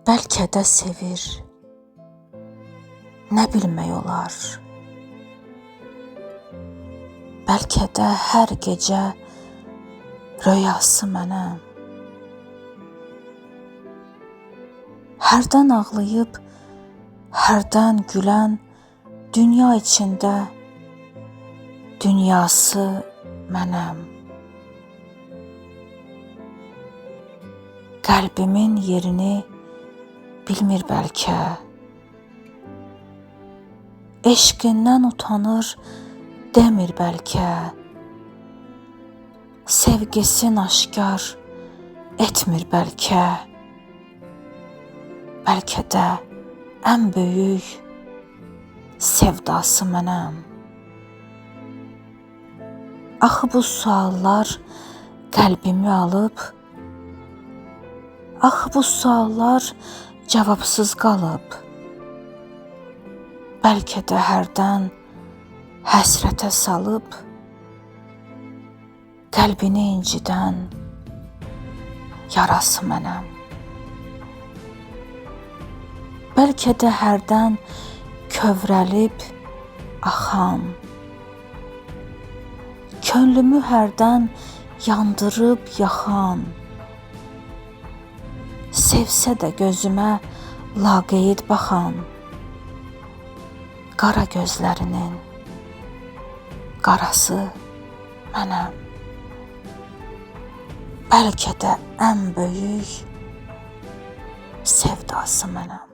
Bəlkə də sevir, nə bilmək olar. Bəlkə də hər gecə röyası mənəm. Hərdən ağlayıb, hərdən gülən dünya içində dünyası mənəm. Qəlbimin yerini bilmir bəlkə. Eşqindən utanır, demir bəlkə. Sevgisin aşkar etmir bəlkə. Bəlkə də ən böyük sevdası mənəm. Axı bu suallar qəlbimi alıb, axı bu suallar cavabsız qalıb. Bəlkə də hərdən həsrətə salıb, qəlbini incidən yarası mənəm. Bəlkə də hərdən kövrəlib axan, könlümü hərdən yandırıb yaxan, sevsə də gözümə laqeyd baxan, qara gözlərinin qarası mənəm. Bəlkə də ən böyük sevdası mənəm.